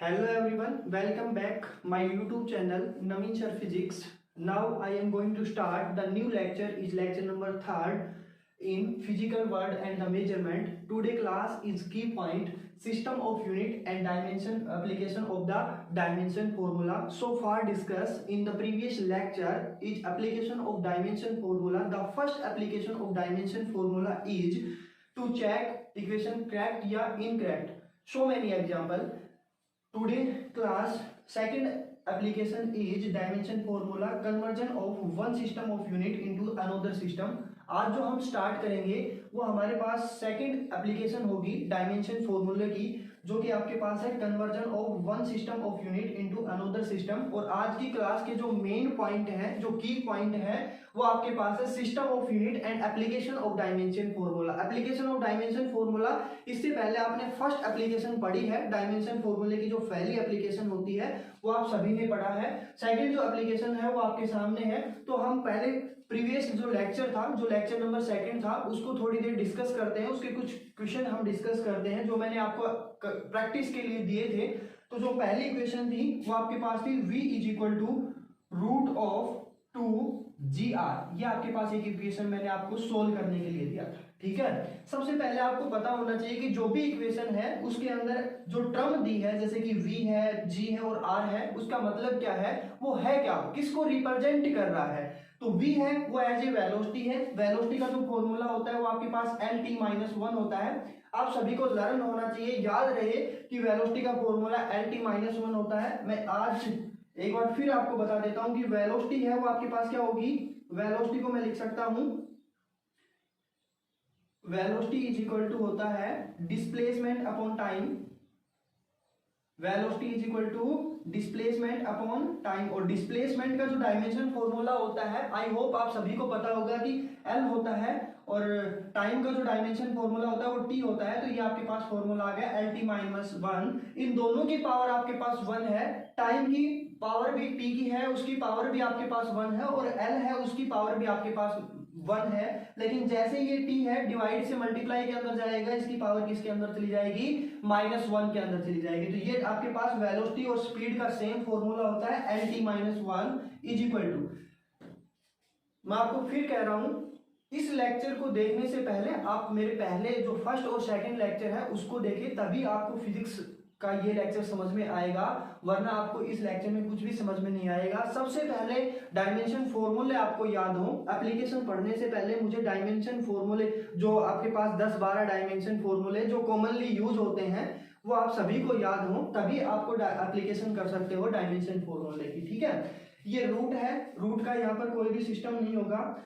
Hello everyone, welcome back my YouTube channel Naveen Sir Physics. Now I am going to start the new lecture is lecture number 3rd in physical word and the measurement. Today class is key point system of unit and dimension application of the dimension formula. So far discussed in the previous lecture is application of dimension formula. The first application of dimension formula is to check equation correct या incorrect. So many example. Today class second application is dimension formula conversion of one system of unit into another system. आज जो हम start करेंगे वो हमारे पास second application होगी dimension फॉर्मूले की, जो कि आपके पास है conversion of one system of unit into another system. और आज की क्लास के जो मेन पॉइंट है, जो की पॉइंट है, वो आपके पास है system of unit and application of dimension formula. Application of dimension formula, इससे पहले आपने फर्स्ट एप्लीकेशन पढ़ी है डायमेंशन फॉर्मूले की, जो पहली एप्लीकेशन होती है वो आप सभी ने पढ़ा है। सेकंड जो एप्लीकेशन है वो आपके सामने है। तो हम पहले प्रीवियस जो लेक्चर था, जो लेक्चर नंबर सेकंड था, उसको थोड़ी देर डिस्कस करते हैं। उसके कुछ क्वेश्चन हम डिस्कस करते हैं जो मैंने आपको प्रैक्टिस के लिए दिए थे। तो जो पहली इक्वेशन थी वो आपके पास थी v is equal to root of 2gr। ये आपके पास एक इक्वेशन मैंने आपको सोल्व करने के लिए दिया था। ठीक है, सबसे पहले आपको पता होना चाहिए कि जो भी इक्वेशन है उसके अंदर जो टर्म दी है, जैसे कि v है, g है और r है, उसका मतलब क्या है, वो है क्या, किसको रिप्रेजेंट कर रहा है। तो v है वो एज ए वेलोसिटी है। वेलोसिटी का जो फॉर्मूला होता है वो आपके पास lt-1 होता है। आप सभी को लर्न होना चाहिए, याद रहे कि वेलोसिटी का फॉर्मूला lt-1 होता है। मैं आज एक बार फिर आपको बता देता हूं कि वेलोसिटी है वो आपके पास क्या होगी। वेलोसिटी को मैं लिख सकता हूं, वेलोसिटी इज इक्वल टू होता है displacement upon time. Velocity is equal to displacement upon time. और डिस्प्लेसमेंट का जो डायमेंशन फॉर्मूला होता है, आई होप आप सभी को पता होगा कि एल होता है, और टाइम का जो डायमेंशन फॉर्मूला होता है वो टी होता है। तो ये आपके पास फॉर्मूला आ गया lt-1। इन दोनों की पावर आपके पास 1 है। टाइम की पावर भी टी की है, उसकी पावर भी आपके पास 1 है, और एल है उसकी पावर भी आपके पास 1 है। लेकिन जैसे ये t है डिवाइड से मल्टीप्लाई के अंदर जाएगा, इसकी पावर किसके अंदर चली जाएगी, -1 के अंदर चली जाएगी। तो ये आपके पास वेलोसिटी और स्पीड का सेम फॉर्मूला होता है lt-1 इज इक्वल टू। मैं आपको फिर कह रहा हूं, इस लेक्चर को देखने से पहले आप मेरे पहले जो फर्स्ट और सेकंड लेक्चर है उसको देखिए, तभी आपको फिजिक्स का ये लेक्चर समझ में आएगा, वरना आपको इस लेक्चर में कुछ भी समझ में नहीं आएगा। सबसे पहले डायमेंशन फॉर्मूले आपको याद हो। एप्लीकेशन पढ़ने से पहले मुझे डायमेंशन फॉर्मूले, जो आपके पास 10-12 डायमेंशन फॉर्मूले जो कॉमनली यूज होते हैं, वो आप सभी को याद हो, तभी आपको एप्लीकेशन कर सकते हो डायमेंशन फॉर्मूले की। ठीक है, ये रूट है, रूट का यहाँ पर कोई भी सिस्टम नहीं होगा।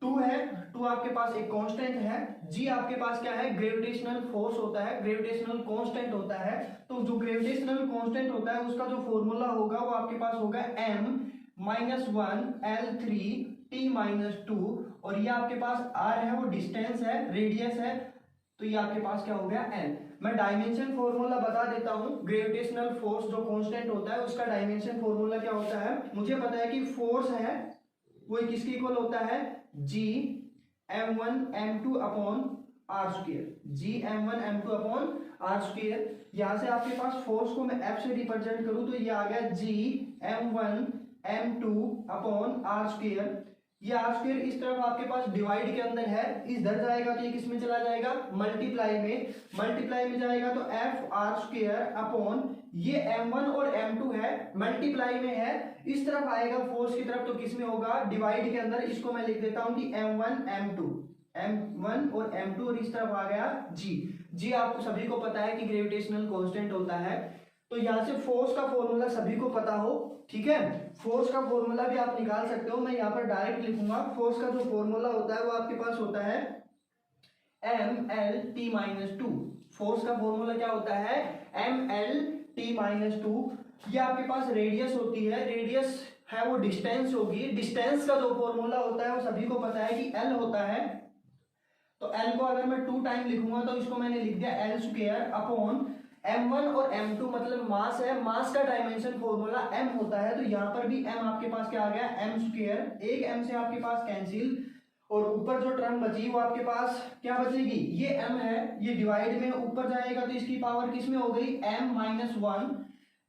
2 है, 2 आपके पास एक कांस्टेंट है। g आपके पास क्या है, ग्रेविटेशनल फोर्स होता है, ग्रेविटेशनल कांस्टेंट होता है। तो जो ग्रेविटेशनल कांस्टेंट होता है उसका जो फॉर्मूला होगा वो आपके पास होगा m-1 L3t-2। और ये आपके पास r है, वो डिस्टेंस है, रेडियस है। तो ये आपके पास क्या हो गया, n। मैं डायमेंशन फॉर्मूला बता देता हूं। ग्रेविटेशनल फोर्स जो कांस्टेंट होता है उसका डायमेंशन फॉर्मूला क्या होता है, मुझे पता है कि फोर्स है वो किसके इक्वल होता है, g m1 m2 upon r square. g m1 m2 upon r square. यहां से आपके पास फोर्स को मैं f से रिप्रेजेंट करूं तो ये आ गया g m1 m2 upon r square. ये r स्क्वायर इस तरफ आपके पास डिवाइड के अंदर है, इधर जाएगा तो ये किस में चला जाएगा, मल्टीप्लाई में। मल्टीप्लाई में जाएगा तो f r स्क्वायर अपॉन ये m1 और m2 है, मल्टीप्लाई में है, इस तरफ आएगा फोर्स की तरफ तो किस में होगा, डिवाइड के अंदर। इसको मैं लिख देता हूं कि m1 m1 और m2, और इस तरफ आ गया g। आपको सभी को पता है कि ग्रेविटेशनल कांस्टेंट होता है। तो यहां से फोर्स का फॉर्मूला सभी को पता हो। ठीक है, फोर्स का फॉर्मूला भी आप निकाल सकते हो। मैं यहाँ पर डायरेक्ट लिखूंगा। फोर्स का जो फॉर्मूला होता है वो आपके पास होता है mlt-2। फोर्स का फॉर्मूला क्या होता है, mlt-2। ये आपके पास रेडियस होती है, रेडियस है वो डिस्टेंस होगी। डिस्टेंस का जो फॉर्मूला होता है वो सभी को पता है कि l होता है। तो l को अगर मैं 2 टाइम लिखूंगा तो इसको मैंने लिख दिया l स्क्वायर अपॉन m1 और m2, मतलब मास है, मास का डायमेंशन फॉर्मूला m होता है। तो यहाँ पर भी m आपके पास क्या आ गया, m स्क्वायर। एक m से आपके पास कैंसिल, और ऊपर जो टर्म बची वो आपके पास क्या बचेगी, ये m है, ये डिवाइड में ऊपर जाएगा तो इसकी पावर किस में हो गई, m-1,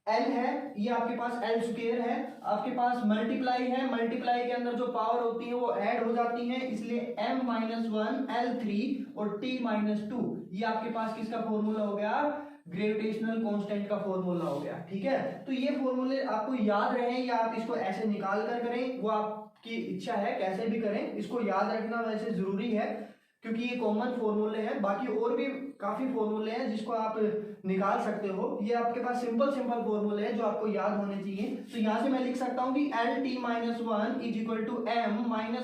l है, ये आपके पास l स्क्वायर है, आपके पास मल्टीप्लाई है, मल्टीप्लाई के अंदर जो पावर होती है वो ऐड हो जाती है, इसलिए m-1 l3 और t-2, ये आपके पास किसका फॉर्मूला हो गया, ग्रेविटेशनल कांस्टेंट का फॉर्मूला हो गया। ठीक है, तो ये फॉर्मूले आपको याद रहे या आप इसको ऐसे निकाल कर करें, वो आपकी इच्छा है, कैसे भी करें, इसको याद रखना वैसे जरूरी है क्योंकि ये कॉमन फॉर्मूले हैं। बाकी और भी काफी फॉर्मूले हैं जिसको आप निकाल सकते हो, ये आपके पास सिंपल फॉर्मूले हैं जो आपको याद होने चाहिए। तो यहाँ से मैं लिख सकता हूँ कि LT-1 is equal to m-1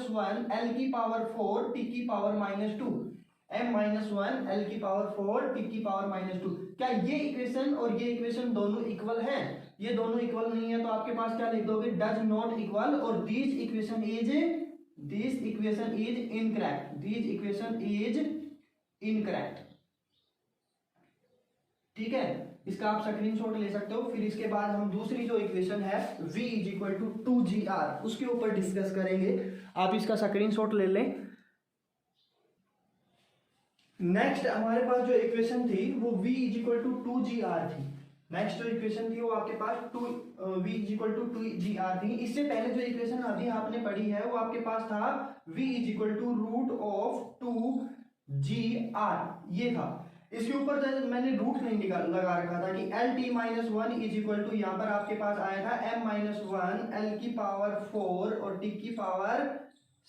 l की पावर 4 t की पावर -2, m-1 l की पावर 4 t की पावर -2। क्या ये इक्वेशन और ये इक्वेशन दोनों इक्वल हैं? ये दोनों इक्वल नहीं है तो आपके पास क्या लिख दोगे, डज नॉट इक्वल, और दिस इक्वेशन इज इनकरेक्ट। ठीक है, इसका आप स्क्रीनशॉट ले सकते हो। फिर इसके बाद हम दूसरी जो इक्वेशन है v is equal to 2gr उसके ऊपर डिस्कस करेंगे, आप इसका स्क्रीनशॉट ले लें। नेक्स्ट हमारे पास जो इक्वेशन थी वो v is equal to 2gr थी। नेक्स्ट जो इक्वेशन थी वो आपके पास v is equal to 2gr थी। इससे पहले जो इक्वेशन अभी आपने पढ़ी है वो आपके पास था v is equal to √2gr, ये था। इसके ऊपर मैंने रूट नहीं लगा रखा था कि LT-1 इज इक्वल टू, यहाँ पर आपके पास आया था m-1 l की पावर 4 और t की पावर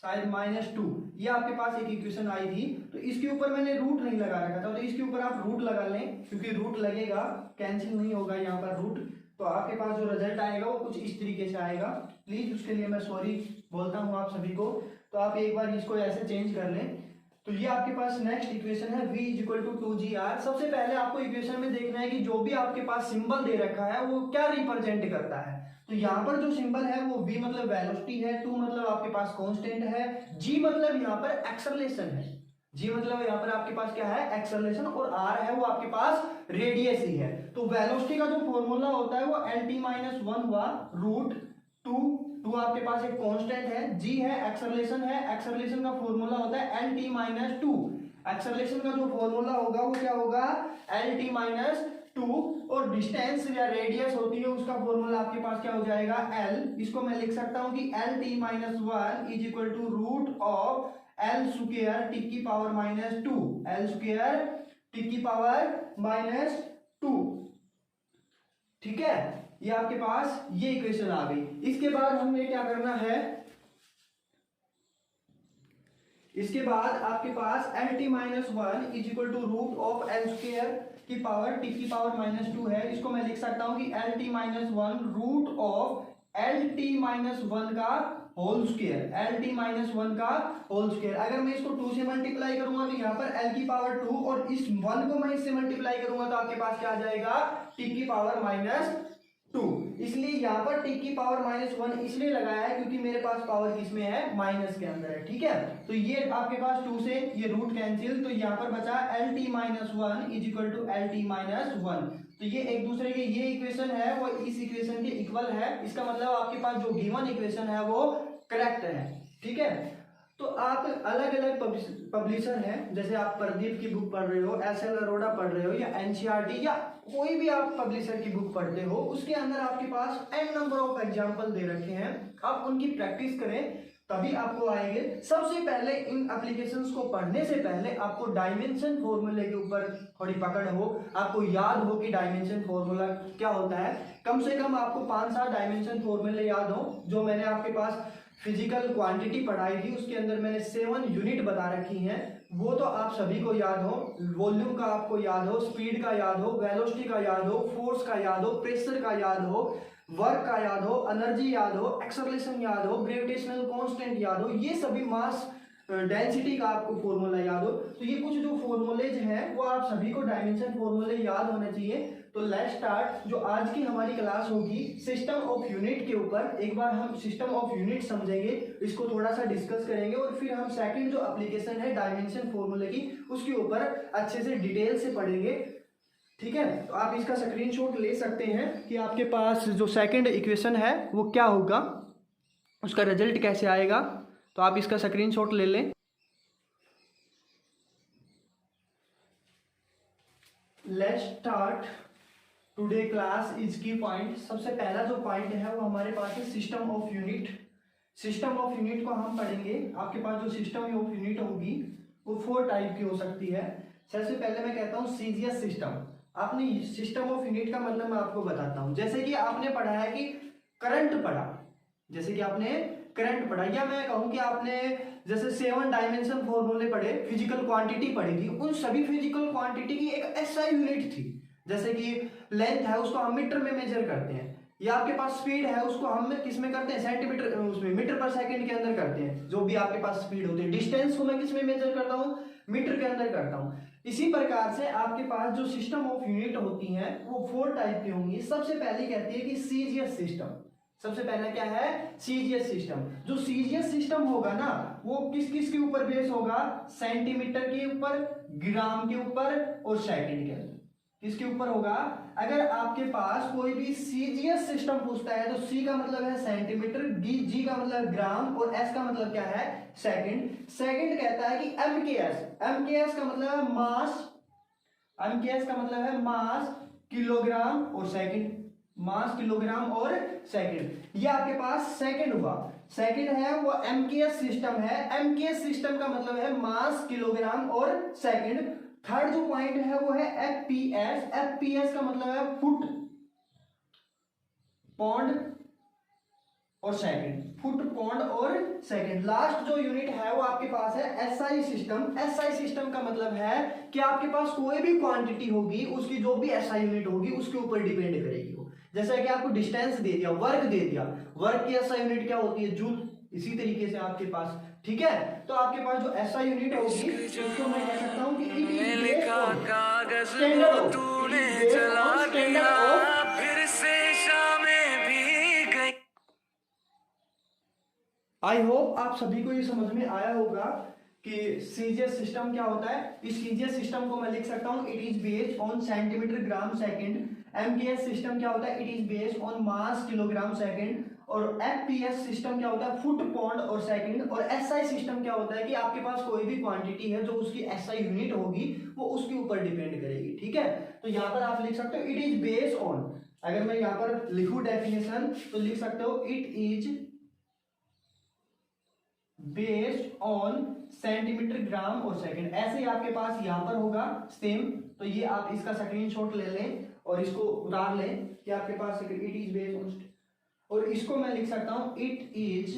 शायद -2, ये आपके पास एक इक्वेशन आई थी। तो इसके ऊपर मैंने रूट नहीं लगा रखा था, तो इसके ऊपर आप रूट लगा लें क्योंकि रूट लगेगा, कैंसिल नहीं होगा यहाँ पर रूट, तो आपके पास जो रिजल्ट आएगा वो कुछ इस तरीके से आएगा। प्लीज उसके लिए मैं सॉरी बोलता हूँ आप सभी को, तो आप एक बार इसको ऐसे चेंज कर लें। तो ये आपके पास नेक्स्ट इक्वेशन है v is equal to 2gr। सबसे पहले आपको इक्वेशन में देखना है कि जो भी आपके पास सिंबल दे रखा है वो क्या रिप्रेजेंट करता है। तो यहाँ पर जो सिंबल है वो v मतलब वेलोसिटी है, 2 मतलब आपके पास कांस्टेंट है, g मतलब यहाँ पर एक्सेलरेशन है, g मतलब यहाँ पर आपके पास क्या है, एक्सेलरेशन, और r है वो आपके पास रेडियस ही है। तो वेलोसिटी का जो फॉर्मूला होता है वो LT-1 हुआ √2 आपके पास एक कांस्टेंट है, g है, एक्सेलरेशन है, एक्सेलरेशन का फॉर्मूला होता है LT-2, एक्सेलरेशन का जो फॉर्मूला होगा वो क्या होगा, LT-2, और डिस्टेंस या रेडियस होती है उसका फॉर्मूला आपके पास क्या हो जाएगा, l। इसको मैं लिख सकता हूं कि LT-1 is equal to √l square t की पावर -2, l स्क्वायर t की पावर -2। ठीक है, ये आपके पास ये इक्वेशन आ गई। इसके बाद हमें क्या करना है, इसके बाद आपके पास LT-1 is equal to √l square की पावर t की पावर -2 है। इसको मैं लिख सकता हूं कि LT-1 √LT-1 का होल स्क्वायर, LT-1 का होल स्क्वायर। अगर मैं इसको 2 से मल्टीप्लाई करूंगा तो यहाँ पर l की पावर 2 और इस 1 को मैं इससे मल्टीप्लाई करूंगा तो आपके पास क्या आ जाएगा, t की पावर -2। इसलिए यहाँ पर t की पावर -1 इसलिए लगाया है क्योंकि मेरे पास पावर किसमें है, माइनस के अंदर है। ठीक है, तो ये आपके पास 2 से ये रूट कैंसिल, तो यहाँ पर बचा LT-1 is equal to LT-1। तो ये एक दूसरे के, ये इक्वेशन है वो इस इक्वेशन के इक्वल है, इसका मतलब आपके पास जो गिवन इक्वेशन है वो करेक्ट है। ठीक है, तो आप अलग अलग पब्लिशर हैं, जैसे आप प्रदीप की बुक पढ़ रहे हो, SL अरोड़ा पढ़ रहे हो, या NCERT या कोई भी आप पब्लिशर की बुक पढ़ते हो, उसके अंदर आपके पास n नंबर ऑफ एग्जाम्पल दे रखे हैं, आप उनकी प्रैक्टिस करें तभी आपको आएंगे। सबसे पहले इन एप्लीकेशंस को पढ़ने से पहले आपको डायमेंशन फॉर्मूले के ऊपर थोड़ी पकड़ हो, आपको याद हो कि डायमेंशन फॉर्मूला क्या होता है। कम से कम आपको 5-7 डायमेंशन फॉर्मूले याद हो, जो मैंने आपके पास फिजिकल क्वांटिटी पढ़ाई थी उसके अंदर मैंने 7 यूनिट बता रखी हैं, वो तो आप सभी को याद हो। वॉल्यूम का आपको याद हो, स्पीड का याद हो, वेलोसिटी का याद हो, फोर्स का याद हो, प्रेशर का याद हो, वर्क का याद हो, एनर्जी याद हो, एक्सेलरेशन याद हो, ग्रेविटेशनल कांस्टेंट याद हो, ये सभी मास डेंसिटी का आपको फॉर्मूला याद हो। तो ये कुछ जो फॉर्मूलेज हैं वो आप सभी को डायमेंशन फॉर्मूले याद होने चाहिए। तो लेट्स स्टार्ट। जो आज की हमारी क्लास होगी सिस्टम ऑफ यूनिट के ऊपर, एक बार हम सिस्टम ऑफ यूनिट समझेंगे, इसको थोड़ा सा डिस्कस करेंगे, और फिर हम सेकंड जो एप्लीकेशन है डायमेंशन फॉर्मूले की उसके ऊपर अच्छे से डिटेल से पढ़ेंगे। ठीक है, तो आप इसका स्क्रीनशॉट ले सकते हैं कि आपके पास जो सेकंड इक्वेशन है वो क्या होगा, उसका रिजल्ट कैसे आएगा, तो आप इसका स्क्रीनशॉट ले लें। Let's start today class is की पॉइंट। सबसे पहला जो पॉइंट है वो हमारे पास है system of unit. System of unit को हम पढ़ेंगे। आपके पास जो सिस्टम ऑफ यूनिट होगी वो 4 टाइप की हो सकती है। सबसे पहले मैं कहता हूँ सीजीएस सिस्टम। आपने सिस्टम ऑफ यूनिट का मतलब मैं आपको बताता हूँ। जैसे कि आपने पढ़ा है कि करंट पढ़ा, जैसे कि आपने करंट पढ़ा, या मैं कहूँ कि आपने जैसे 7 डायमेंशन फॉर्मूले पढ़े, फिजिकल क्वांटिटी पढ़ी थी, उन सभी फिजिकल क्वांटिटी की एक एसआई यूनिट थी। जैसे कि लेंथ है उसको हम मीटर में मेजर करते हैं, या आपके पास स्पीड है उसको हम किस में करते हैं, सेंटीमीटर, उसमें मीटर पर सेकंड के अंदर करते हैं। जो भी आपके पास स्पीड होती है, डिस्टेंस को मैं किस में मेजर करता हूँ, मीटर के अंदर करता हूँ। इसी प्रकार से आपके पास जो सिस्टम ऑफ यूनिट होती हैं वो 4 टाइप की होंगी। सबसे पहले कहती है कि सीजीएस सिस्टम। सबसे पहला क्या है, सीजीएस सिस्टम। जो सीजीएस सिस्टम होगा ना वो किस किस के ऊपर बेस होगा, सेंटीमीटर के ऊपर, ग्राम के ऊपर और सेकंड के अंदर। किसके ऊपर होगा, अगर आपके पास कोई भी सीजीएस सिस्टम पूछता है तो सी का मतलब है सेंटीमीटर, जी का मतलब ग्राम और एस का मतलब क्या है, सेकंड। सेकंड कहता है कि एमकेएस। एमकेएस का मतलब है मास, एमकेएस का मतलब है मास, किलोग्राम और सेकंड, मास, किलोग्राम और सेकंड। ये आपके पास सेकंड हुआ। सेकंड है वो एमकेएस सिस्टम है। एमकेएस सिस्टम का मतलब है मास, किलोग्राम और सेकंड। थर्ड जो पॉइंट है वो है एफपीएस। एफपीएस का मतलब है फुट, पौंड और सेकंड, फुट, पौंड और सेकंड। लास्ट जो यूनिट है वो आपके पास है एसआई सिस्टम। एसआई सिस्टम का मतलब है कि आपके पास कोई भी क्वांटिटी होगी उसकी जो भी एसआई यूनिट होगी उसके ऊपर डिपेंड करेगी वो। जैसे कि आपको डिस्टेंस दे दिया, वर्क दे दिया, वर्क की एसआई यूनिट क्या होती है, जूल। इसी तरीके से आपके पास, ठीक है, तो आपके पास जो एसआई यूनिट होगी उसको मैं कह सकता हूं कि it is based on standard of, it is based on standard of. I hope आप सभी को ये समझ में आया होगा कि सीजीएस सिस्टम क्या होता है। इस सीजीएस सिस्टम को मैं लिख सकता हूं it is based on centimetre, gram, second. MKS system क्या होता है, it is based on mass, kilogram, second. और एफपीएस सिस्टम क्या होता है, फुट, पौंड और सेकंड। और एसआई सिस्टम क्या होता है कि आपके पास कोई भी क्वांटिटी है जो उसकी एसआई यूनिट होगी वो उसके ऊपर डिपेंड करेगी। ठीक है, तो यहां पर आप लिख सकते हो इट इज बेस्ड ऑन। अगर मैं यहां पर लिखूं डेफिनेशन तो लिख सकते हो it is based on centimetre, gram और सेकंड। ऐसे ही आपके पास यहां पर होगा सेम। तो ये आप इसका स्क्रीनशॉट ले लें और इसको उतार लें कि आपके पास इट इज बेस्ड ऑन, और इसको मैं लिख सकता हूं it is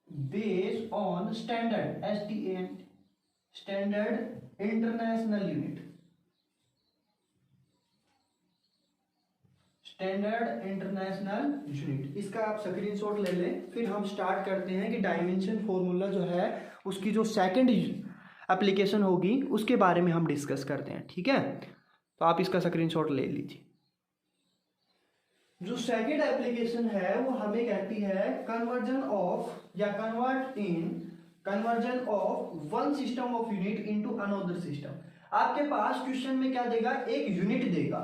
based on standard, STA, standard international unit, standard international unit. इसका आप स्क्रीनशॉट ले लें। फिर हम स्टार्ट करते हैं कि डायमेंशन फॉर्मूला जो है उसकी जो सेकंड एप्लीकेशन होगी उसके बारे में हम डिस्कस करते हैं। ठीक है, तो आप इसका स्क्रीनशॉट ले लीजिए। जो सेकंड एप्लीकेशन है वो हमें कहती है कन्वर्जन ऑफ, या conversion of one system of unit into another system. आपके पास क्वेश्चन में क्या देगा, एक यूनिट देगा।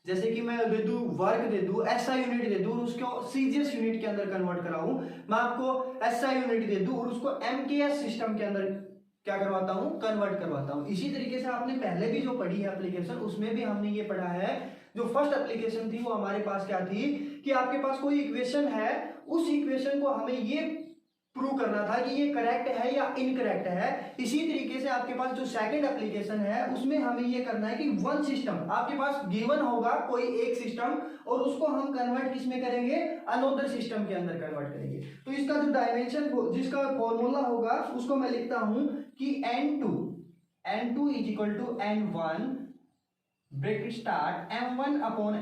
जैसे कि मैं दे दूं वर्क, दे दूं एसआई यूनिट, दे दूं और उसको सीजीएस यूनिट के अंदर कन्वर्ट कराऊं। मैं आपको एसआई यूनिट दे दूं और उसको एमकेएस सिस्टम के अंदर क्या करवाता हूं, कन्वर्ट करवाता हूं। इसी तरीके से आपने पहले भी जो पढ़ी है एप्लीकेशन उसमें भी हमने ये पढ़ा है। जो फर्स्ट एप्लीकेशन थी वो हमारे पास क्या थी कि आपके पास कोई इक्वेशन है, उस इक्वेशन को हमें ये प्रूव करना था कि ये करेक्ट है या इनकरेक्ट है। इसी तरीके से आपके पास जो सेकंड एप्लीकेशन है उसमें हमें ये करना है कि वन सिस्टम आपके पास गिवन होगा, कोई एक सिस्टम, और उसको हम कन्वर्ट किस में करेंगे, अनदर सिस्टम के अंदर कन्वर्ट करेंगे। तो इसका जो डायमेंशन, जिसका फॉर्मूला होगा उसको मैं लिखता हूं कि n2 is equal to n1 bracket start m1 upon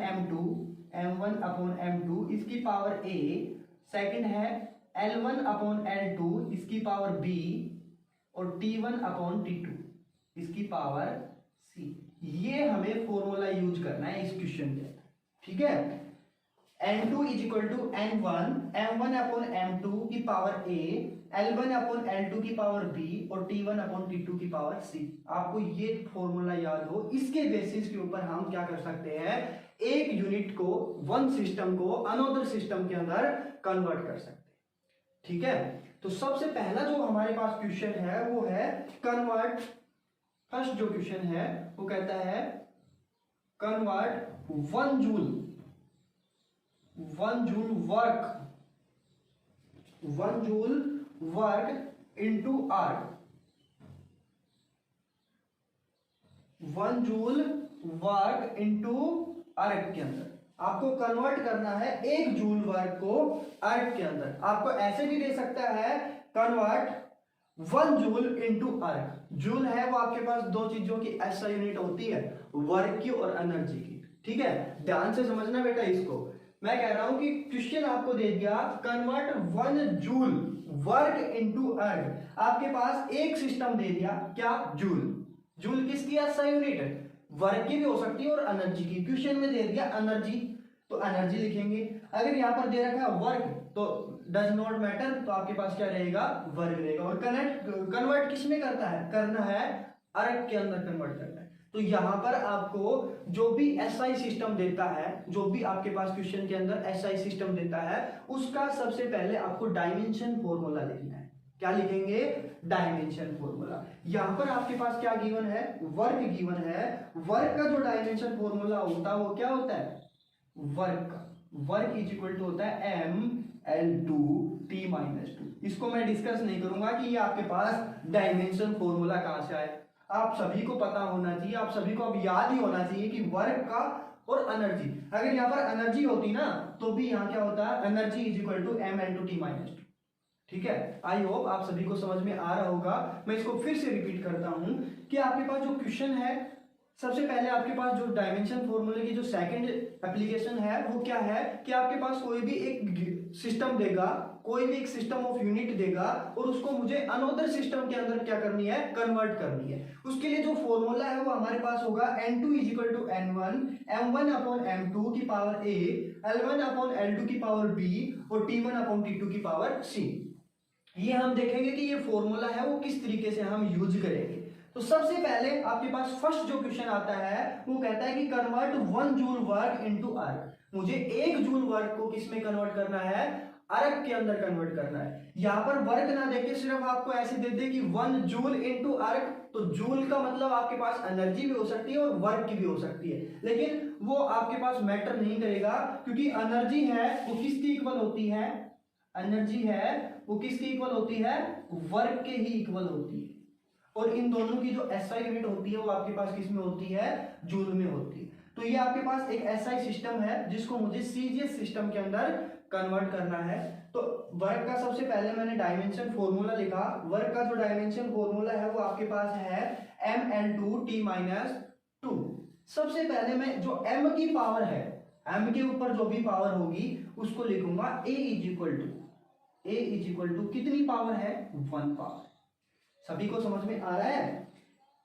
m2 इसकी पावर a, सेकंड है L1 अपॉन L2 इसकी पावर b, और T1 अपॉन T2 इसकी पावर c। ये हमें फॉर्मूला यूज करना है इस क्वेश्चन के। ठीक है, n2 is equal to n1, m1 upon m2 की power a, L1 upon L2 की पावर b और T1 अपॉन T2 की पावर c। आपको ये फॉर्मूला याद हो, इसके बेसिस के ऊपर हम क्या कर सकते हैं, एक यूनिट को, वन सिस्टम को अनदर सिस्टम के अंदर कन्वर्ट कर सकते हैं। ठीक है, तो सबसे पहला जो हमारे पास क्वेश्चन है वो है कन्वर्ट फर्स्ट जो क्वेश्चन है वो कहता है convert 1 joule work 1 joule work into arc 1 joule work into अर्क के अंदर आपको कन्वर्ट करना है 1 जूल वर्क को अर्क के अंदर। आपको ऐसे भी दे सकता है कन्वर्ट 1 जूल इनटू अर्क। जूल है वो आपके पास दो चीजों की ऐसा यूनिट होती है, वर्क की और एनर्जी की। ठीक है, ध्यान से समझना बेटा इसको। मैं कह रहा हूं कि क्वेश्चन आपको दे दिया कन्वर्ट 1 जूल वर्क इनटू अर्क। आपके पास एक सिस्टम दे दिया, क्या? जूल। जूल किसकी ऐसा यूनिट है? वर्क की भी हो सकती है और एनर्जी की। क्वेश्चन में दे दिया एनर्जी, तो एनर्जी लिखेंगे। अगर यहां पर दे रखा है वर्क तो डज नॉट मैटर, तो आपके पास क्या रहेगा? वर्क रहेगा। और कन्वर्ट किस में करना है अर्क के अंदर कन्वर्ट करना है। तो यहां पर आपको जो भी एसआई सिस्टम देता है, जो भी आपके पास क्वेश्चन के अंदर एसआई सिस्टम देता है, उसका सबसे पहले आपको डायमेंशन फॉर्मूला लिखना है। क्या लिखेंगे? Dimension formula. यहां पर आपके पास क्या गिवन है? वर्क गिवन है। वर्क का जो डायमेंशन फॉर्मूला होता है वो क्या होता है? वर्क इज इक्वल टू होता है mL2T-2। इसको मैं डिस्कस नहीं करूंगा कि ये आपके पास डायमेंशन फॉर्मूला कहां से आए। आप सभी को पता होना चाहिए, आप सभी को अब याद ही होना चाहिए कि वर्क का और एनर्जी, अगर यहां पर एनर्जी होती ना तो भी यहां क्या होता है? Energy is equal to mL2T-2। ठीक है, आई होप आप सभी को समझ में आ रहा होगा। मैं इसको फिर से रिपीट करता हूं कि आपके पास जो क्वेश्चन है, सबसे पहले आपके पास जो डायमेंशन फॉर्मूले की जो सेकंड एप्लीकेशन है वो क्या है कि आपके पास कोई भी एक सिस्टम देगा, कोई भी एक सिस्टम ऑफ यूनिट देगा और उसको मुझे अनदर सिस्टम के अंदर क्या करनी है? कन्वर्ट करनी है। उसके लिए जो फॉर्मूला है वो हमारे पास होगा n2 is equal to n1 m1 upon m2 की power a, l1 upon l2 की पावर b और t1 अपॉन t2 की पावर c। ये हम देखेंगे कि ये फॉर्मूला है वो किस तरीके से हम यूज करेंगे। तो सबसे पहले आपके पास फर्स्ट जो क्वेश्चन आता है वो कहता है कि कन्वर्ट 1 जूल वर्क इनटू अर्क। मुझे 1 जूल वर्क को किस में कन्वर्ट करना है? अर्क के अंदर कन्वर्ट करना है। यहां पर वर्क ना देके सिर्फ आपको ऐसे दे दे कि 1 जूल इनटू अर्क, तो जूल का मतलब आपके पास एनर्जी भी हो सकती है और वर्क की भी हो सकती है, लेकिन वो आपके पास मैटर नहीं करेगा क्योंकि एनर्जी है वो किसकी इक्वल होती है? एनर्जी है वो किसकी इक्वल होती है? वर्क के ही इक्वल होती है। और इन दोनों की जो एसआई यूनिट होती है वो आपके पास किस में होती है? जूल में होती है। तो ये आपके पास एक एसआई सिस्टम है जिसको मुझे सीजीएस सिस्टम के अंदर कन्वर्ट करना है। तो वर्क का सबसे पहले मैंने डायमेंशन फॉर्मूला लिखा। वर्क का जो डायमेंशन फॉर्मूला है वो आपके पास है mL2T-2। सबसे पहले मैं जो m की पावर है, m के ऊपर जो भी पावर होगी उसको लिखूंगा a इज इक्वल टू कितनी पावर है? 1 पावर। सभी को समझ में आ रहा है?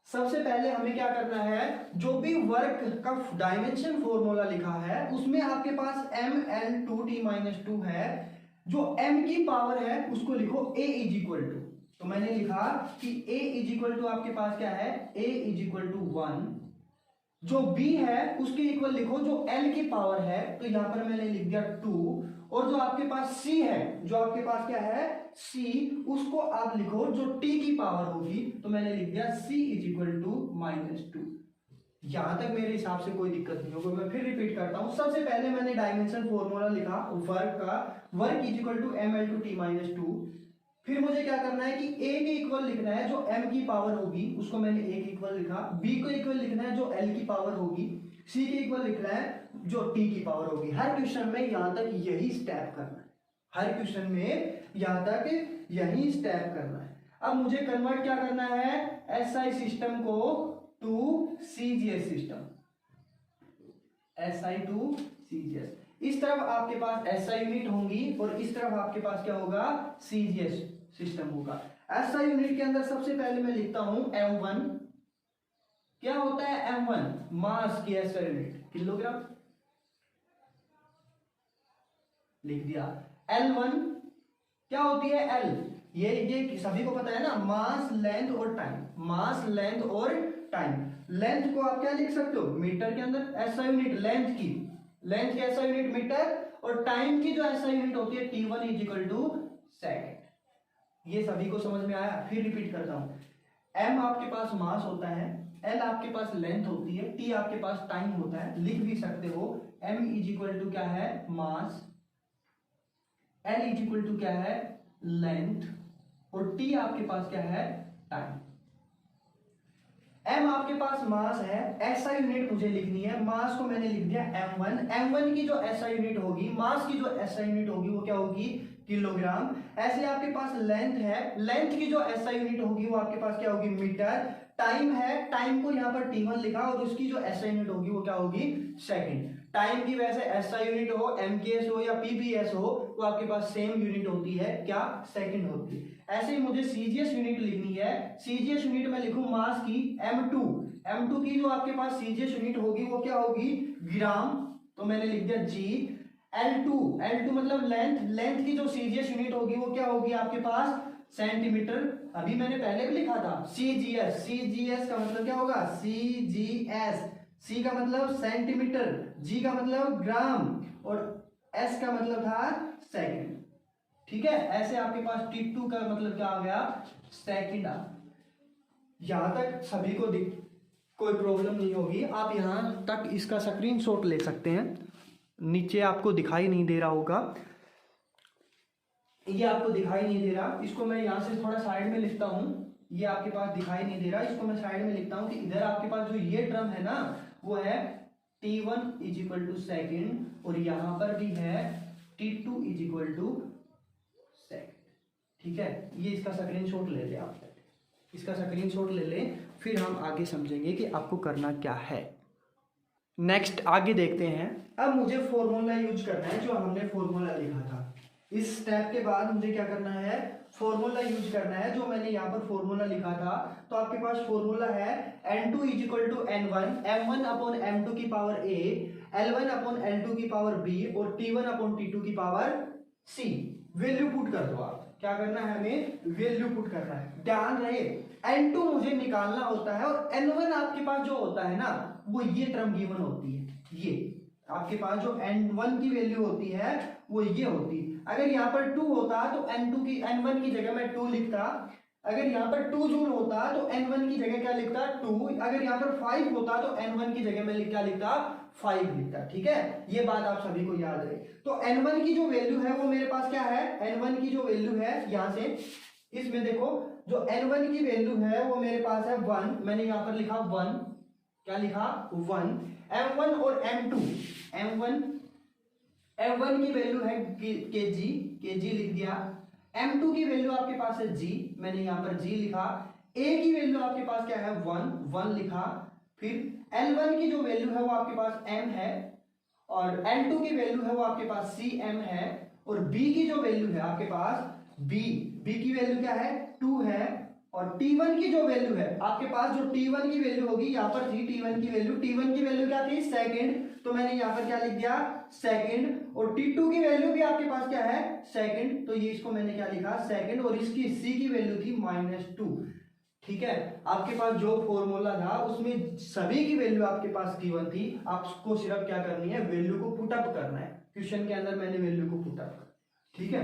सबसे पहले हमें क्या करना है, जो भी वर्क का डायमेंशन फॉर्मूला लिखा है उसमें आपके पास mL2T-2 है, जो m की पावर है उसको लिखो a इज इक्वल टू। तो मैंने लिखा कि a इज इक्वल टू आपके पास क्या है? a is equal to 1। जो b है उसके इक्वल लिखो जो l की पावर है, तो यहां पर मैंने लिख दिया 2। और जो आपके पास c है, जो आपके पास क्या है? c, उसको आप लिखो जो t की पावर होगी, तो मैंने लिख दिया c इज इक्वल टू -2। यहां तक मेरे हिसाब से कोई दिक्कत नहीं होगी। मैं फिर रिपीट करता हूं। सबसे पहले मैंने डायमेंशन फॉर्मूला लिखा वर्क का, work is equal to mL2T-2। फिर मुझे क्या करना है कि a के इक्वल लिखना है जो m की पावर होगी, उसको मैंने a के इक्वल लिखा। b को इक्वल लिखना है जो l की पावर होगी। c के इक्वल लिखना है जो t की पावर होगी। हर क्वेश्चन में यहां तक यही स्टेप करना है। हर क्वेश्चन में यहां तक यही स्टेप करना है। अब मुझे कन्वर्ट क्या करना है? एसआई सिस्टम को to CGS system. SI to CGS. इस तरफ आपके पास एसआई यूनिट होंगी और इस तरफ आपके पास क्या होगा? सीजीएस सिस्टम होगा। एसआई यूनिट के अंदर सबसे पहले मैं लिखता हूं m1। क्या होता है m1? मास की एसआई यूनिट, किलोग्राम। लिख दिया। L1 क्या होती है? L, ये सभी को पता है ना, मास लेंथ और टाइम। मास लेंथ और टाइम। लेंथ को आप क्या लिख सकते हो? मीटर के अंदर एसआई यूनिट लेंथ की एसआई यूनिट मीटर, और टाइम की जो एसआई यूनिट होती है T1 is equal to second. ये सभी को समझ में आया? फिर रिपीट करता हूं। m आपके पास मास होता है, l आपके पास लेंथ होती है, t आपके पास टाइम होता है। लिख भी सकते हो m इज इक्वल टू क्या है मास, l इज इक्वल टू क्या है लेंथ, और t आपके पास क्या है टाइम। m आपके पास मास है, ऐसा यूनिट मुझे लिखनी है, मास को मैंने लिख दिया m1। m1 की जो ऐसा यूनिट होगी, मास की जो ऐसा यूनिट होगी वो क्या होगी किलोग्राम। ऐसे आपके पास लेंथ है, लेंथ की जो ऐसा यूनिट होगी वो आपके पास क्या होगी मीटर। टाइम है, टाइम को यहाँ पर t1 लिखा और उसकी जो ऐसा यूनिट होगी वो क्या होगी सेकंड। टाइम की वैसे ऐसा यूनिट हो, mks हो या pps हो, वो आपके पास सेम यूनिट होती है क्या सेकंड होती है। ऐसे ही मुझे सीजीएस यूनिट लिखनी है, सीजीएस यूनिट में लिखूं मास की m2, m2 की जो आपके पास सीजीएस यूनिट होगी वो क्या होगी ग्राम, तो मैंने लिख दिया g। L2, L2 मतलब लेंथ, लेंथ की जो सीजीएस यूनिट होगी वो क्या होगी आपके पास सेंटीमीटर, अभी मैंने पहले भी लिखा था। CGS, CGS का मतलब क्या होगा CGS, C का मतलब सेंटीमीटर, G का मतलब ग्राम और S का मतलब था सेकंड। ठीक है, ऐसे आपके पास T2 का मतलब क्या आ गया सेकंड आ। यहां तक सभी को कोई प्रॉब्लम नहीं होगी। आप यहां तक इसका स्क्रीनशॉट ले सकते हैं, नीचे आपको दिखाई नहीं दे रहा होगा, ये आपको दिखाई नहीं दे रहा, इसको मैं यहां से थोड़ा साइड में लिखता हूं, ये आपके पास दिखाई नहीं दे रहा, इसको मैं साइड में लिखता हूं कि इधर आपके पास जो ये टर्म है ना वो है T1 is equal to second, और यहां पर भी है T2 is equal to second. ठीक है, ये इसका स्क्रीनशॉट ले ले, आप इसका स्क्रीनशॉट ले लें, फिर हम आगे समझेंगे कि आपको करना क्या है। नेक्स्ट आगे देखते हैं। अब मुझे फॉर्मूला यूज करना है, जो हमने फॉर्मूला लिखा था। इस स्टेप के बाद मुझे क्या करना है फॉर्मूला यूज करना है, जो मैंने यहाँ पर फॉर्मूला लिखा था। तो आपके पास फॉर्मूला है n2 is equal to n1, m1 upon m2 की power a, l1 upon l2 की पावर b और t1 अपॉन t2 की पावर c। वैल्यू पुट कर दो। आप क्या करना है, हमें वैल्यू पुट करना है। ध्यान रहे n2 मुझे निकालना होता है और n1 आपके पास जो होता है ना वो ये टर्म गिवन होती है। ये आपके पास जो n1 की वैल्यू होती है वो ये होती है। अगर यहाँ पर 2 होता तो n1 की जगह मैं 2 लिखता। अगर यहाँ पर 2 जूल होता तो n1 की जगह क्या लिखता 2। अगर यहाँ पर 5 होता तो n1 की जगह मैं क्या लिखता 5 लिखता। ठीक है, ये बात आप सभी को याद रहे। तो n1 की जो वैल्यू है वो मेरे पास क्या है, n1 की जो वैल्यू है यहाँ से इसमें देखो, जो n1 की वैल्यू है वो मेरे पास है 1। मैंने यहाँ पर लिखा 1, क्या लिखा 1। m1 और m2, m1 की वैल्यू है kg लिख दिया। m2 की वैल्यू आपके पास है g, मैंने यहाँ पर g लिखा। a की वैल्यू आपके पास क्या है 1 लिखा। फिर l1 की जो वैल्यू है वो आपके पास m है, और l2 की वैल्यू है वो आपके पास cm है, और b की जो वैल्यू है आपके पास b की वैल्यू क्या है 2 है, और T1 की जो वैल्यू है आपके पास, जो T1 की वैल्यू होगी यहाँ पर थी T1 की वैल्यू क्या थी सेकंड, तो मैंने यहाँ पर क्या लिख दिया सेकंड। और T2 की वैल्यू भी आपके पास क्या है सेकंड, तो ये इसको मैंने क्या लिखा सेकंड, और इसकी C की वैल्यू थी -2। ठीक है, आपके पास जो फॉर्मूला था उसमें सभी की वैल्यू आपके पास गिवन थी। आपको सिर्फ क्या करनी है, वैल्यू को पुटअप करना है। क्वेश्चन के अंदर मैंने वैल्यू को पुटअप कर, ठीक है।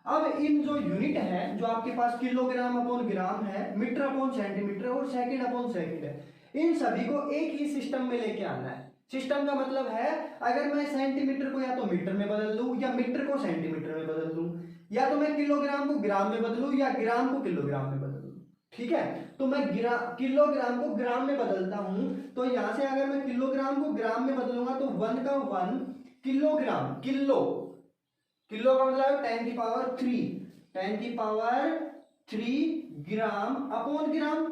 अब इन जो यूनिट है, जो आपके पास किलोग्राम अपॉन ग्राम है, मीटर अपॉन सेंटीमीटर और सेकंड अपॉन सेकंड है, इन सभी को एक ही सिस्टम में लेके आना है। सिस्टम का मतलब है अगर मैं सेंटीमीटर को या तो मीटर में बदल दूं, या मीटर को सेंटीमीटर में बदल दूं, या तो मैं किलोग्राम को ग्राम में बदलूं, या ग्राम को किलोग्राम में बदल दूं। ठीक है, तो मैं किलोग्राम को ग्राम में बदलता हूं, तो यहां से अगर मैं किलोग्राम को ग्राम में बदलूंगा तो 1 का 1 किलोग्राम, किलो का मतलब 10 की पावर 3 ग्राम अपॉन ग्राम,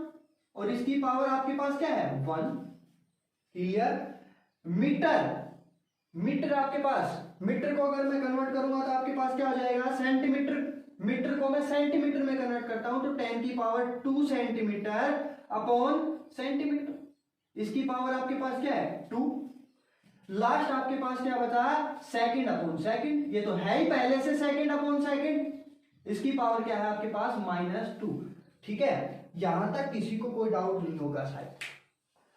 और इसकी पावर आपके पास क्या है 1। क्लियर। मीटर आपके पास, मीटर को अगर मैं कन्वर्ट करूंगा तो आपके पास क्या हो जाएगा सेंटीमीटर। मीटर को मैं सेंटीमीटर में कन्वर्ट करता हूं तो 10 की पावर 2 सेंटीमीटर अपॉन सेंटीमीटर, इसकी पावर आपके पास क्या है 2। लास्ट आपके पास क्या बचा सेकंड अपॉन सेकंड, ये तो है ही पहले से सेकंड अपॉन सेकंड, इसकी पावर क्या है आपके पास -2। ठीक है, यहां तक किसी को कोई डाउट नहीं होगा शायद।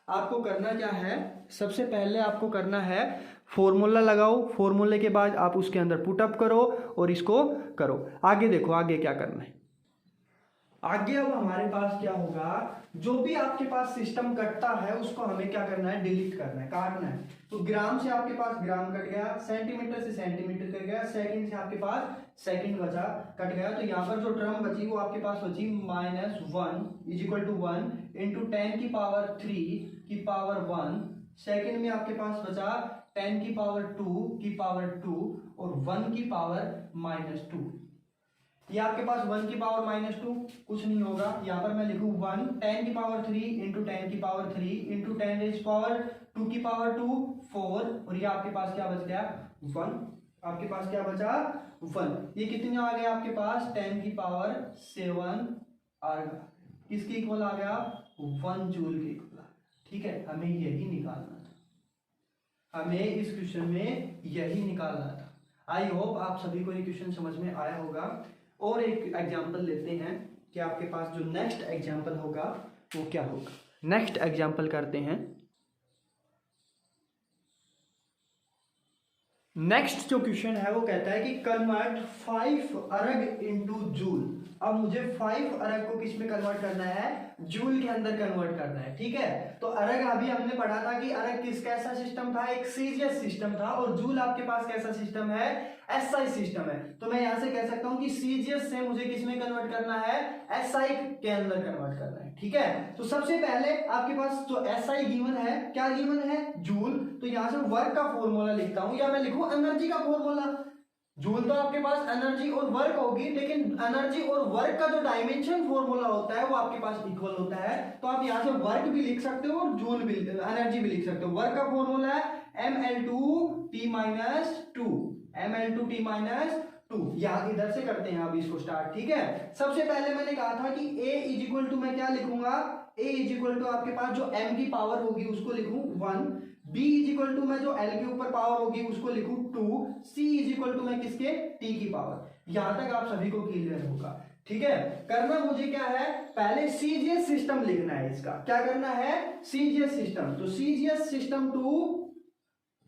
आपको करना क्या है, सबसे पहले आपको करना है फॉर्मूला लगाओ, फॉर्मूले के बाद आप उसके अंदर पुटअप करो और इसको करो। आगे देखो आगे क्या करना है। आगे अब हमारे पास क्या होगा, जो भी आपके पास सिस्टम कटता है उसको हमें क्या करना है, डिलीट करना है, काटना है। तो ग्राम से आपके पास ग्राम कट गया, सेंटीमीटर से सेंटीमीटर कट गया, सेकंड से आपके पास सेकंड बचा, कट गया। तो यहाँ पर जो टर्म बची वो आपके पास बची -1 इज इक्वल टू 1 इंटू 10 की पावर 3 की पावर 1। सेकंड में आपके पास बचा 10 की पावर 2 की पावर 2 और 1 की पावर -2। ये आपके पास 1 की पावर -2 कुछ नहीं होगा, यहाँ पर मैं लिखूं 1 10 की पावर 3 इंटू 10 की पावर 3 इंटू 10 रेज पावर 2 की पावर 2 4, और ये आपके पास क्या बच गया 1। आपके पास क्या बचा 1। ये कितने आ गया आपके पास 10 की पावर 7 आ गया, किसके इक्वल आ गया 1 जूल के इक्वल। ठीक है, हमें यही निकालना था, हमें इस क्वेश्चन में यही निकालना था। आई होप आप सभी को ये क्वेश्चन समझ में आया होगा। और एक एग्जांपल लेते हैं कि आपके पास जो नेक्स्ट एग्जांपल होगा वो क्या होगा। नेक्स्ट एग्जांपल करते हैं। नेक्स्ट जो क्वेश्चन है वो कहता है कि कन्वर्ट 5 अरग इनटू जूल। अब मुझे 5 अरग को किस में कन्वर्ट करना है, जूल के अंदर कन्वर्ट करना है। ठीक है, तो अरग अभी हमने पढ़ा था कि अरग किस कैसा सिस्टम था, एक सीजीएस सिस्टम था, और जूल आपके पास कैसा सिस्टम है, एसआई सिस्टम है। तो मैं यहां से कह सकता हूं कि सीजीएस से मुझे किस में कन्वर्ट करना है, एसआई के अंदर कन्वर्ट करना है। ठीक है, तो सबसे पहले आपके पास जो एसआई गिवन है, क्या गिवन है, जूल। तो यहां से वर्क का फॉर्मूला लिखता हूं, या मैं लिखूं एनर्जी का फॉर्मूला। जूल तो आपके पास एनर्जी और वर्क होगी, लेकिन एनर्जी और वर्क का जो डायमेंशन फॉर्मूला होता है वो आपके पास इक्वल होता है। तो आप यहां से वर्क भी लिख सकते हो और जूल भी, एनर्जी भी लिख सकते हो। वर्क का फॉर्मूला है ml2t-2, ml2t-2। यहां इधर से करते हैं अब इसको स्टार्ट। ठीक है, सबसे पहले मैंने कहा था कि a इज इक्वल टू, मैं क्या लिखूंगा, a इज इक्वल टू आपके पास जो m की पावर होगी उसको लिखूं 1, b इज इक्वल टू मैं जो l के ऊपर पावर होगी उसको लिखूं 2, c इज इक्वल टू मैं किसके, t की पावर। यहां तक आप सभी को क्लियर होगा। ठीक है, करना मुझे क्या है, पहले सीजीएस सिस्टम लिखना है। इसका क्या करना है, सीजीएस सिस्टम। तो सीजीएस सिस्टम टू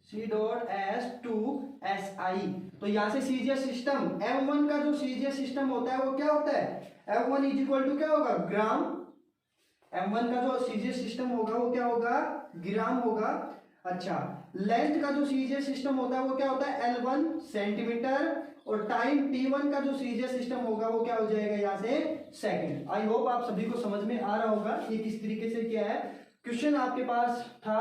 C.S2SI। तो यहां से सीजीएस सिस्टम M1 का जो सीजीएस सिस्टम होता है वो क्या होता है, F1 इज इक्वल टू क्या होगा, ग्राम। M1 का जो सीजीएस सिस्टम होगा वो क्या होगा, ग्राम होगा। अच्छा, लेंथ का जो सीजीएस सिस्टम होता है वो क्या होता है, L1 सेंटीमीटर, और टाइम T1 का जो सीजीएस सिस्टम होगा वो क्या हो जाएगा यहाँ से, सेकंड। आई होप आप सभी को समझ में आ रहा होगा ये किस तरीके से किया है। क्वेश्चन आपके पास था,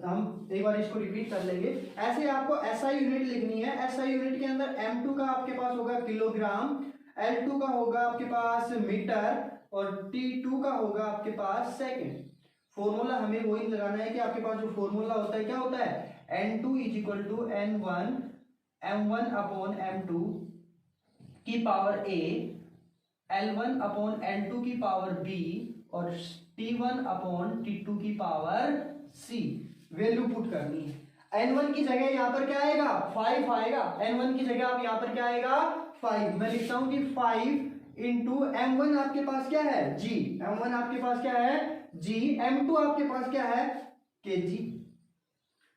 हम एक बार इसको रिपीट कर लेंगे। ऐसे आपको एसआई यूनिट लिखनी है। एसआई यूनिट के अंदर M2 का आपके पास होगा किलोग्राम, L2 का होगा आपके पास मीटर, और T2 का होगा आपके पास सेकंड। फॉर्मूला हमें वही लगाना है कि आपके पास जो फॉर्मूला होता है क्या होता है, N2 is equal to N1 M1 upon M2 की power A, L1 upon L2 की पावर B, और T1 अपॉन T2 की पावर C। वैल्यू पुट करनी है। N1 की जगह यहां पर क्या आएगा, 5 आएगा। N1 की जगह आप यहां पर क्या आएगा, 5। मैं लिखता हूं कि 5 इंटू M1 आपके पास क्या है, G। M1 आपके पास क्या है, G। M2 आपके पास क्या है, kg।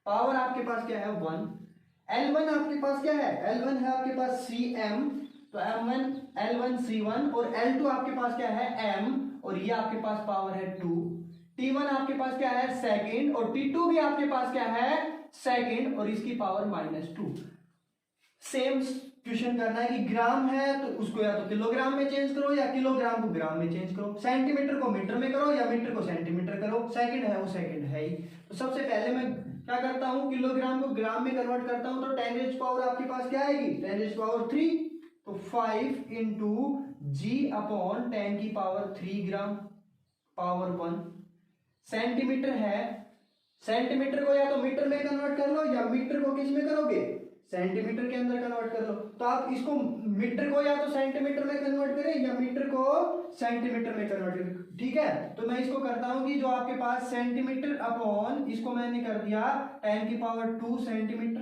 पावर आपके पास क्या है 1। L1 आपके पास क्या है, L1 है आपके पास Cm। तो M1 L1 C1, और L2 आपके पास क्या है M, और ये आपके पास पावर है 2। T1 आपके पास क्या है सेकंड, और T2 भी आपके पास क्या है सेकंड, और इसकी पावर -2। सेम क्वेश्चन करना है कि ग्राम है तो उसको या तो किलोग्राम में चेंज करो, या किलोग्राम को ग्राम में चेंज करो, सेंटीमीटर को मीटर में करो, या मीटर को सेंटीमीटर करो। सेकंड है वो सेकंड है ही। तो सबसे पहले मैं क्या करता हूं, किलोग्राम को ग्राम में कन्वर्ट करता हूं। तो 10 रेज पावर आपके पास क्या आएगी, 10 रेज पावर 3। तो 5 इंटू G अपॉन 10 की पावर 3 ग्राम पावर 1। सेंटीमीटर है, सेंटीमीटर को या तो मीटर में कन्वर्ट कर लो, या मीटर को किस में करोगे, सेंटीमीटर के अंदर कन्वर्ट कर लो। तो आप इसको मीटर को या तो सेंटीमीटर में कन्वर्ट करें, या मीटर को सेंटीमीटर में कन्वर्ट करें। ठीक है, तो मैं इसको करता हूं कि जो आपके पास सेंटीमीटर अपॉन, इसको मैंने कर दिया 10 की पावर 2 सेंटीमीटर।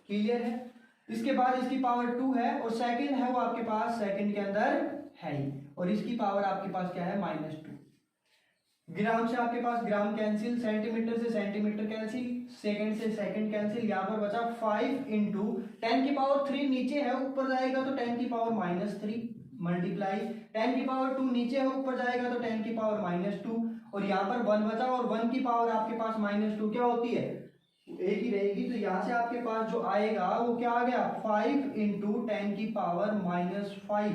क्लियर है, इसके बाद इसकी पावर 2 है, और सेकंड है वो आपके पास सेकंड के अंदर है ही, और इसकी पावर आपके पास क्या है -2। ग्राम से आपके पास ग्राम कैंसिल, सेंटीमीटर से सेंटीमीटर कैंसिल, सेकंड से सेकंड कैंसिल। यहां पर बचा 5 इंटू 10 की पावर 3 नीचे है, ऊपर जाएगा तो 10 की पावर -3। मल्टीप्लाई 10 की पावर 2 नीचे है, ऊपर जाएगा तो 10 की पावर -2, और यहाँ पर 1 बचा और 1 की पावर आपके पास -2 क्या होती है, एक ही रहेगी। तो यहाँ से आपके पास जो आएगा वो क्या आ गया, 5 इंटू 10 की पावर -5,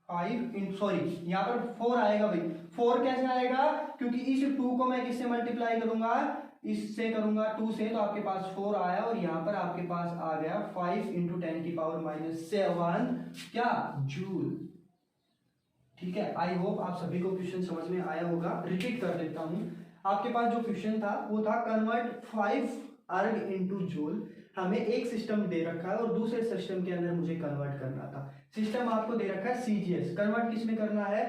5 इन सॉरी यहाँ पर 4 आएगा भाई। 4 कैसे आएगा, क्योंकि इस 2 को मैं किससे मल्टीप्लाई करूंगा, इससे करूंगा 2 से, तो आपके पास 4 आया और यहाँ पर आपके पास आ गया 5 इंटू 10 की पावर -7 क्या जूल। ठीक है, आई होप आप सभी को क्वेश्चन समझ में आया होगा। रिपीट कर देता हूं, आपके पास जो क्वेश्चन था वो था कन्वर्ट 5 अर्ग इनटू जूल। हमें एक सिस्टम दे रखा है और दूसरे सिस्टम के अंदर मुझे कन्वर्ट करना था। सिस्टम आपको दे रखा है सीजीएस, कन्वर्ट किसमें करना है,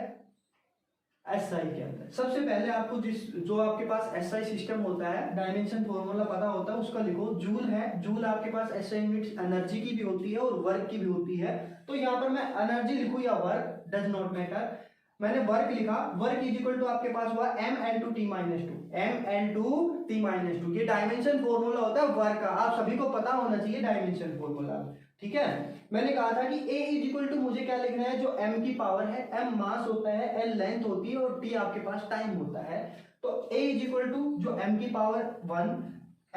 एसआई के अंदर। सबसे पहले आपको जो आपके पास एसआई सिस्टम होता है, डायमेंशन फॉर्मूला पता होता है, उसका लिखो। जूल है, जूल आपके पास एसआई यूनिट एनर्जी की भी होती है और वर्क की भी होती है। तो यहाँ पर मैं एनर्जी लिखूं या वर्क, डज नॉट मैटर, मैंने वर्क लिखा। वर्क इज इक्वल टू आपके पास हुआ mn2t-2, mn2t-2। ये डायमेंशन फॉर्मूला होता है वर्क का, आप सभी को पता होना चाहिए डायमेंशन फॉर्मूला। ठीक है, मैंने कहा था कि a इज इक्वल टू मुझे क्या लिखना है, जो m की पावर है, m मास होता है, l लेंथ होती है और t आपके पास टाइम होता है। तो a इज इक्वल टू जो m की power 1,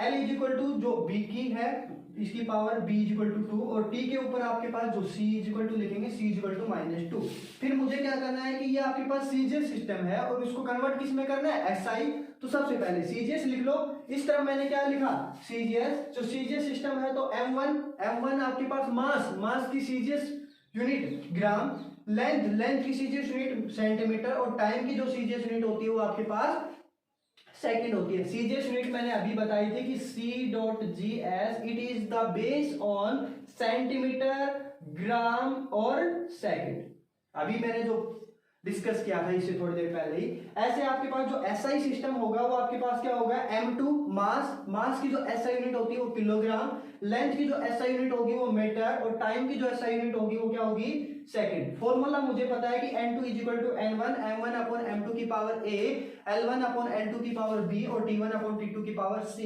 l is equal to जो b की है इसकी power b is equal to 2, और t के ऊपर आपके पास जो c इज इक्वल टू लिखेंगे, c इज इक्वल टू -2। फिर मुझे क्या करना है कि ये आपके पास सीजीएस सिस्टम है और इसको कन्वर्ट किस में करना है, एसआई। तो सबसे पहले सीजीएस लिख लो। इस तरह मैंने क्या लिखा, सीजीएस, जो सीजीएस सिस्टम है तो m1 आपके पास मास की सीजीएस यूनिट ग्राम, लेंथ की सीजीएस यूनिट सेंटीमीटर, और टाइम की जो सीजीएस यूनिट होती है वो आपके पास सेकंड होती है। सीजीएस यूनिट मैंने अभी बताई थी कि C.Gs it is the base on centimetre, gram और सेकंड। अभी मैंने जो डिस्कस किया था इससे थोड़ी देर पहले ही। ऐसे आपके पास जो एसआई सिस्टम होगा वो आपके पास क्या होगा, m2 मास की जो एसआई यूनिट होती है वो किलोग्राम, लेंथ की जो एसआई यूनिट होगी वो मीटर, और टाइम की जो एसआई यूनिट होगी वो क्या होगी, सेकंड। फॉर्मूला मुझे पता है कि n2 is equal to n1, m1 upon m2 की power a, l1 upon l2 की पावर b और t1 अपॉन t2 की पावर c।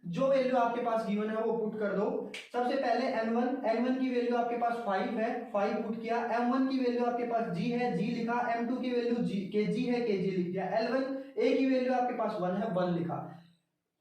जो वैल्यू आपके पास गिवन है वो पुट कर दो। सबसे पहले n1 की वैल्यू आपके पास 5 है, 5 पुट किया। m1 की वैल्यू आपके पास g है, g लिखा। m2 की वैल्यू kg है, kg लिख दिया। l1 a की वैल्यू आपके पास 1 है, 1 लिखा।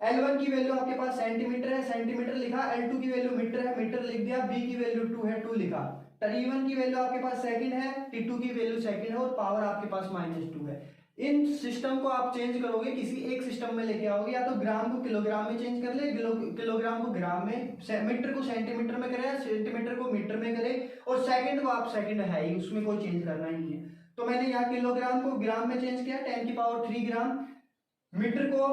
L1 की वैल्यू आपके पास सेंटीमीटर है, सेंटीमीटर लिखा। L2 की वैल्यू मीटर है, मीटर लिख दिया। B की वैल्यू 2 है, 2 लिखा। T1 की वैल्यू आपके पास सेकंड है, T2 की वैल्यू सेकंड है और पावर आपके पास -2 है। इन सिस्टम को आप चेंज करोगे, किसी एक सिस्टम में लेके आओगे, या तो ग्राम को किलोग्राम में चेंज कर ले, किलोग्राम को ग्राम में, मीटर को सेंटीमीटर में करे, सेंटीमीटर को मीटर में करे, और सेकंड को आप सेकंड है ही, उसमें कोई चेंज करना ही नहीं है। तो मैंने यहाँ किलोग्राम को ग्राम में चेंज किया, 10 की पावर 3 ग्राम। मीटर को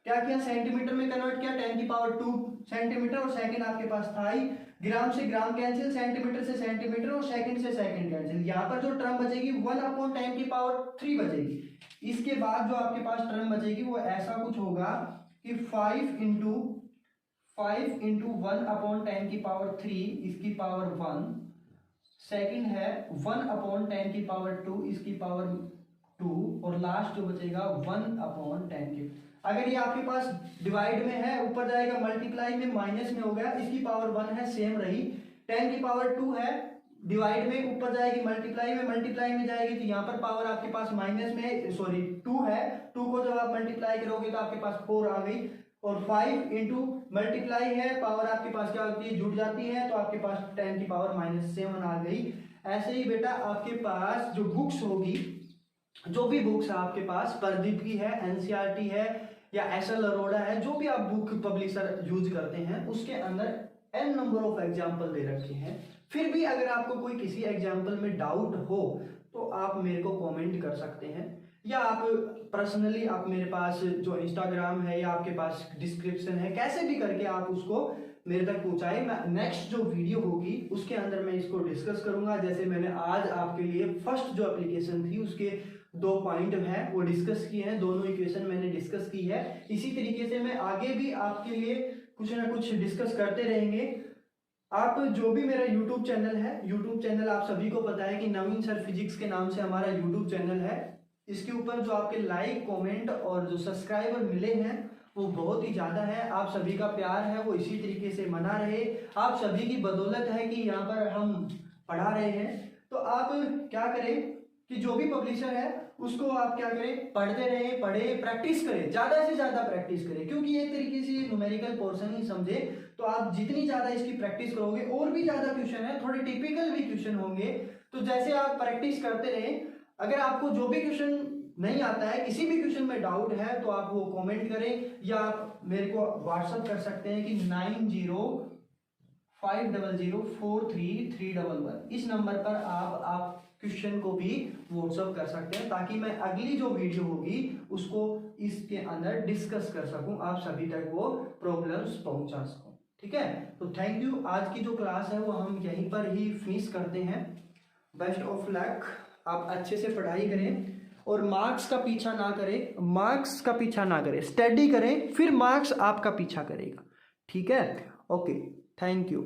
क्या किया, सेंटीमीटर में कन्वर्ट किया, 10 की पावर 2 सेंटीमीटर, और सेकंड आपके पास था ही। ग्राम से ग्राम कैंसिल, सेंटीमीटर से सेंटीमीटर और सेकंड से सेकंड कैंसिल। यहाँ पर जो टर्म बचेगी 1/10 की पावर 3 बचेगी। इसके बाद जो आपके पास टर्म बचेगी वो ऐसा कुछ होगा कि 5 इंटू 1/10 की पावर 3 इसकी पावर 1, सेकंड है 1/10 की पावर 2 इसकी पावर 2, और लास्ट जो बचेगा 1/10 की। अगर ये आपके पास डिवाइड में है, ऊपर जाएगा मल्टीप्लाई में, माइनस में हो गया, इसकी पावर 1 है, सेम रही। 10 की पावर 2 है, डिवाइड में ऊपर जाएगी मल्टीप्लाई में जाएगी, तो यहाँ पर पावर आपके पास माइनस में, सॉरी 2 है। 2 को जब आप मल्टीप्लाई करोगे तो आपके पास 4 आ गई, और 5 इंटू मल्टीप्लाई है, पावर आपके पास क्या होती है, जुड़ जाती है, तो आपके पास 10 की पावर -7 आ गई। ऐसे ही बेटा आपके पास जो बुक्स होगी, जो भी बुक्स है आपके पास, प्रदीप की है, एनसीईआरटी है या एसएल अरोड़ा है, जो भी आप बुक पब्लिशर यूज करते हैं, उसके अंदर n नंबर ऑफ एग्जाम्पल दे रखे हैं। फिर भी अगर आपको कोई किसी एग्जाम्पल में डाउट हो तो आप मेरे को कमेंट कर सकते हैं, या आप पर्सनली आप मेरे पास जो इंस्टाग्राम है या आपके पास डिस्क्रिप्शन है, कैसे भी करके आप उसको मेरे तक पहुंचाए। मैं नेक्स्ट जो वीडियो होगी उसके अंदर मैं इसको डिस्कस करूंगा। जैसे मैंने आज आपके लिए फर्स्ट जो एप्लीकेशन थी उसके 2 पॉइंट हैं वो डिस्कस किए हैं, दोनों इक्वेशन मैंने डिस्कस की है। इसी तरीके से मैं आगे भी आपके लिए कुछ ना कुछ डिस्कस करते रहेंगे। आप जो भी मेरा यूट्यूब चैनल है, यूट्यूब चैनल आप सभी को पता है कि नवीन सर फिजिक्स के नाम से हमारा यूट्यूब चैनल है। इसके ऊपर जो आपके लाइक, कमेंट और जो सब्सक्राइबर मिले हैं वो बहुत ही ज़्यादा है। आप सभी का प्यार है वो इसी तरीके से बना रहे। आप सभी की बदौलत है कि यहाँ पर हम पढ़ा रहे हैं। तो तो आप क्या करें कि जो भी पब्लिशर है उसको आप क्या करें, पढ़ते रहें, पढ़ें, प्रैक्टिस करें, ज़्यादा से ज़्यादा प्रैक्टिस करें, क्योंकि एक तरीके से न्यूमेरिकल पोर्शन ही समझे। तो आप जितनी ज़्यादा इसकी प्रैक्टिस करोगे, और भी ज़्यादा क्वेश्चन है, थोड़े टिपिकल भी क्वेश्चन होंगे, तो जैसे आप प्रैक्टिस करते रहें। अगर आपको जो भी क्वेश्चन नहीं आता है, किसी भी क्वेश्चन में डाउट है, तो आप वो कमेंट करें, या आप मेरे को व्हाट्सअप कर सकते हैं कि 9050043311। इस नंबर पर आप क्वेश्चन को भी व्हाट्सअप कर सकते हैं, ताकि मैं अगली जो वीडियो होगी उसको इसके अंदर डिस्कस कर सकूं, आप सभी तक वो प्रॉब्लम्स पहुंचा सकूं। ठीक है, तो थैंक यू। आज की जो क्लास है वो हम यहीं पर ही फिनिश करते हैं। बेस्ट ऑफ लक, आप अच्छे से पढ़ाई करें और मार्क्स का पीछा ना करें, मार्क्स का पीछा ना करें, स्टडी करें, फिर मार्क्स आपका पीछा करेगा। ठीक है, ओके, थैंक यू।